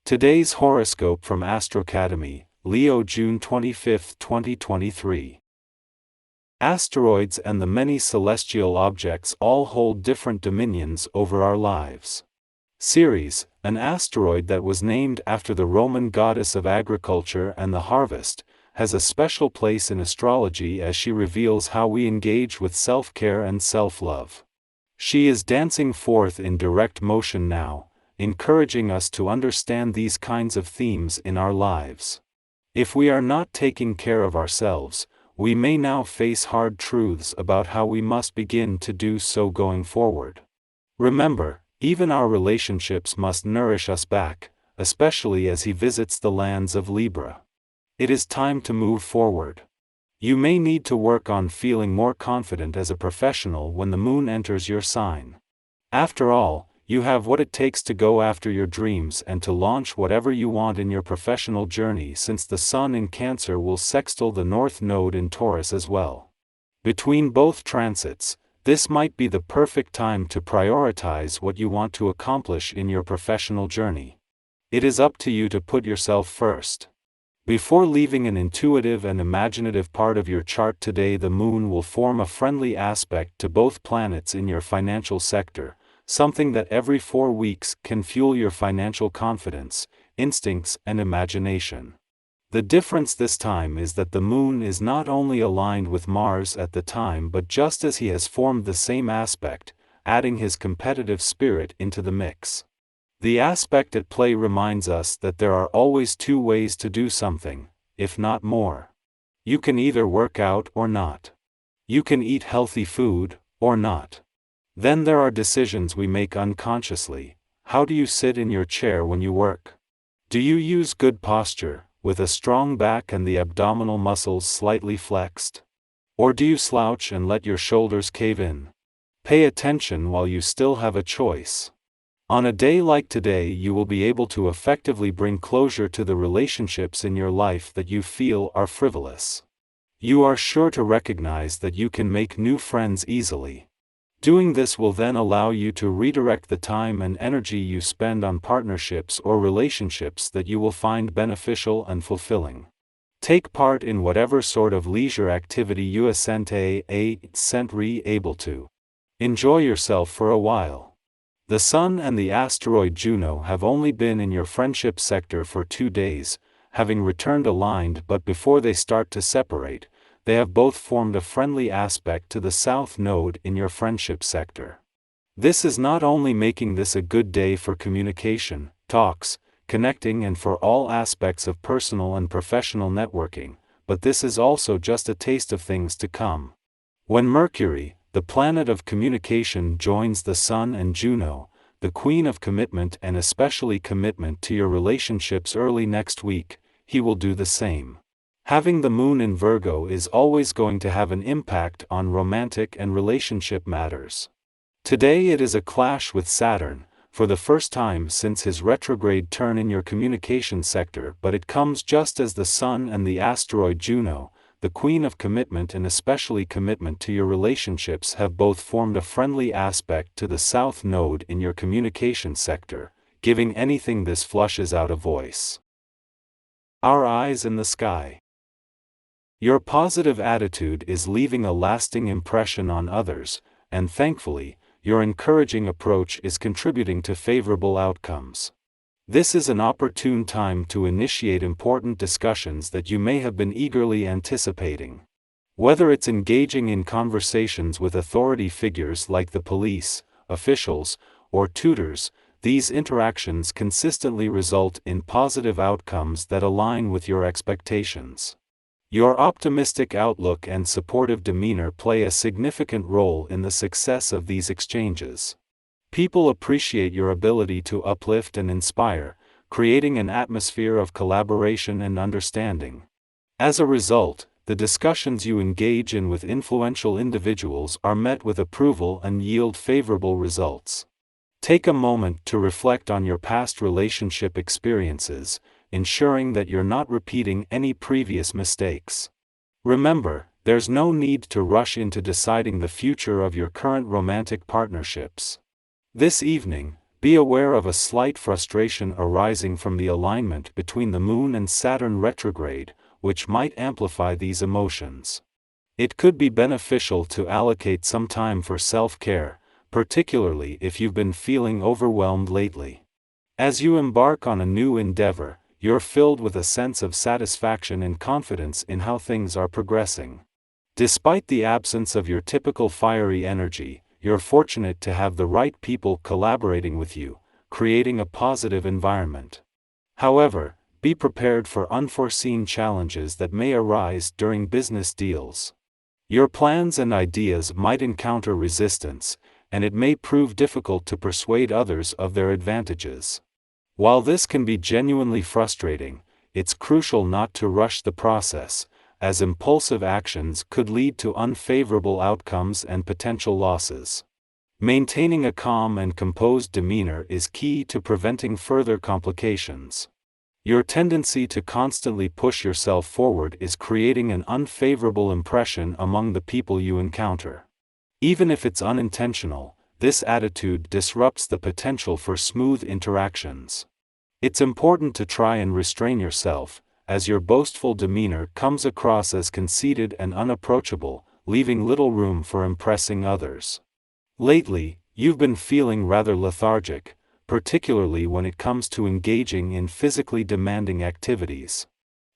Today's horoscope from AstroCademy, Leo, June 25, 2023. Asteroids and the many celestial objects all hold different dominions over our lives. Ceres, an asteroid that was named after the Roman goddess of agriculture and the harvest, has a special place in astrology as she reveals how we engage with self-care and self-love. She is dancing forth in direct motion now, encouraging us to understand these kinds of themes in our lives. If we are not taking care of ourselves, we may now face hard truths about how we must begin to do so going forward. Remember, even our relationships must nourish us back, especially as he visits the lands of Libra. It is time to move forward. You may need to work on feeling more confident as a professional when the moon enters your sign. After all, you have what it takes to go after your dreams and to launch whatever you want in your professional journey, since the Sun in Cancer will sextile the North Node in Taurus as well. Between both transits, this might be the perfect time to prioritize what you want to accomplish in your professional journey. It is up to you to put yourself first. Before leaving an intuitive and imaginative part of your chart today, the moon will form a friendly aspect to both planets in your financial sector, something that every 4 weeks can fuel your financial confidence, instincts, and imagination. The difference this time is that the moon is not only aligned with Mars at the time but just as he has formed the same aspect, adding his competitive spirit into the mix. The aspect at play reminds us that there are always 2 ways to do something, if not more. You can either work out or not. You can eat healthy food, or not. Then there are decisions we make unconsciously. How do you sit in your chair when you work? Do you use good posture, with a strong back and the abdominal muscles slightly flexed? Or do you slouch and let your shoulders cave in? Pay attention while you still have a choice. On a day like today, you will be able to effectively bring closure to the relationships in your life that you feel are frivolous. You are sure to recognize that you can make new friends easily. Doing this will then allow you to redirect the time and energy you spend on partnerships or relationships that you will find beneficial and fulfilling. Take part in whatever sort of leisure activity you are able to. Enjoy yourself for a while. The Sun and the asteroid Juno have only been in your friendship sector for 2 days, having returned aligned, but before they start to separate, they have both formed a friendly aspect to the South Node in your friendship sector. This is not only making this a good day for communication, talks, connecting, and for all aspects of personal and professional networking, but this is also just a taste of things to come. When Mercury, the planet of communication, joins the Sun and Juno, the queen of commitment and especially commitment to your relationships early next week, he will do the same. Having the moon in Virgo is always going to have an impact on romantic and relationship matters. Today it is a clash with Saturn, for the first time since his retrograde turn in your communication sector, but it comes just as the Sun and the asteroid Juno, the queen of commitment and especially commitment to your relationships, have both formed a friendly aspect to the South Node in your communication sector, giving anything this flushes out a voice. Our eyes in the sky. Your positive attitude is leaving a lasting impression on others, and thankfully, your encouraging approach is contributing to favorable outcomes. This is an opportune time to initiate important discussions that you may have been eagerly anticipating. Whether it's engaging in conversations with authority figures like the police, officials, or tutors, these interactions consistently result in positive outcomes that align with your expectations. Your optimistic outlook and supportive demeanor play a significant role in the success of these exchanges. People appreciate your ability to uplift and inspire, creating an atmosphere of collaboration and understanding. As a result, the discussions you engage in with influential individuals are met with approval and yield favorable results. Take a moment to reflect on your past relationship experiences, ensuring that you're not repeating any previous mistakes. Remember, there's no need to rush into deciding the future of your current romantic partnerships. This evening, Be aware of a slight frustration arising from the alignment between the Moon and Saturn retrograde, which might amplify these emotions. It could be beneficial to allocate some time for self-care, particularly if you've been feeling overwhelmed lately. As you embark on a new endeavor, you're filled with a sense of satisfaction and confidence in how things are progressing. Despite the absence of your typical fiery energy, you're fortunate to have the right people collaborating with you, creating a positive environment. However, be prepared for unforeseen challenges that may arise during business deals. Your plans and ideas might encounter resistance, and it may prove difficult to persuade others of their advantages. While this can be genuinely frustrating, it's crucial not to rush the process, as impulsive actions could lead to unfavorable outcomes and potential losses. Maintaining a calm and composed demeanor is key to preventing further complications. Your tendency to constantly push yourself forward is creating an unfavorable impression among the people you encounter. Even if it's unintentional, this attitude disrupts the potential for smooth interactions. It's important to try and restrain yourself, as your boastful demeanor comes across as conceited and unapproachable, leaving little room for impressing others. Lately, you've been feeling rather lethargic, particularly when it comes to engaging in physically demanding activities.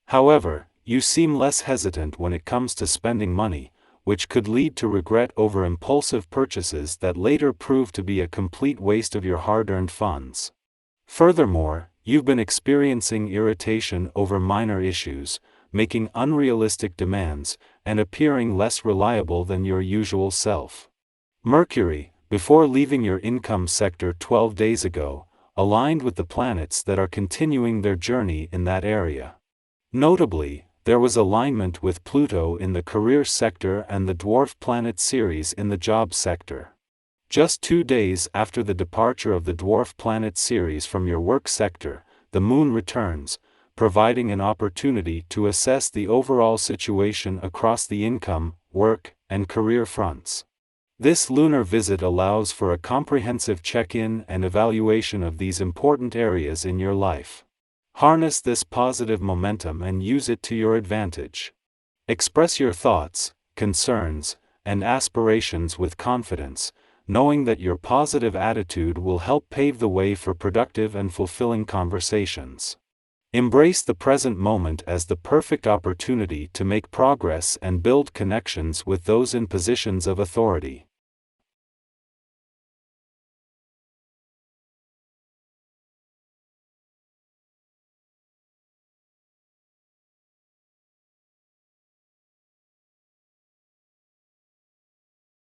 However, you seem less hesitant when it comes to spending money, which could lead to regret over impulsive purchases that later prove to be a complete waste of your hard-earned funds. Furthermore, you've been experiencing irritation over minor issues, making unrealistic demands, and appearing less reliable than your usual self. Mercury, before leaving your income sector 12 days ago, aligned with the planets that are continuing their journey in that area. Notably, there was alignment with Pluto in the career sector and the dwarf planet Ceres in the job sector. Just 2 days after the departure of the dwarf planet Ceres from your work sector, the Moon returns, providing an opportunity to assess the overall situation across the income, work, and career fronts. This lunar visit allows for a comprehensive check-in and evaluation of these important areas in your life. Harness this positive momentum and use it to your advantage. Express your thoughts, concerns, and aspirations with confidence, knowing that your positive attitude will help pave the way for productive and fulfilling conversations. Embrace the present moment as the perfect opportunity to make progress and build connections with those in positions of authority.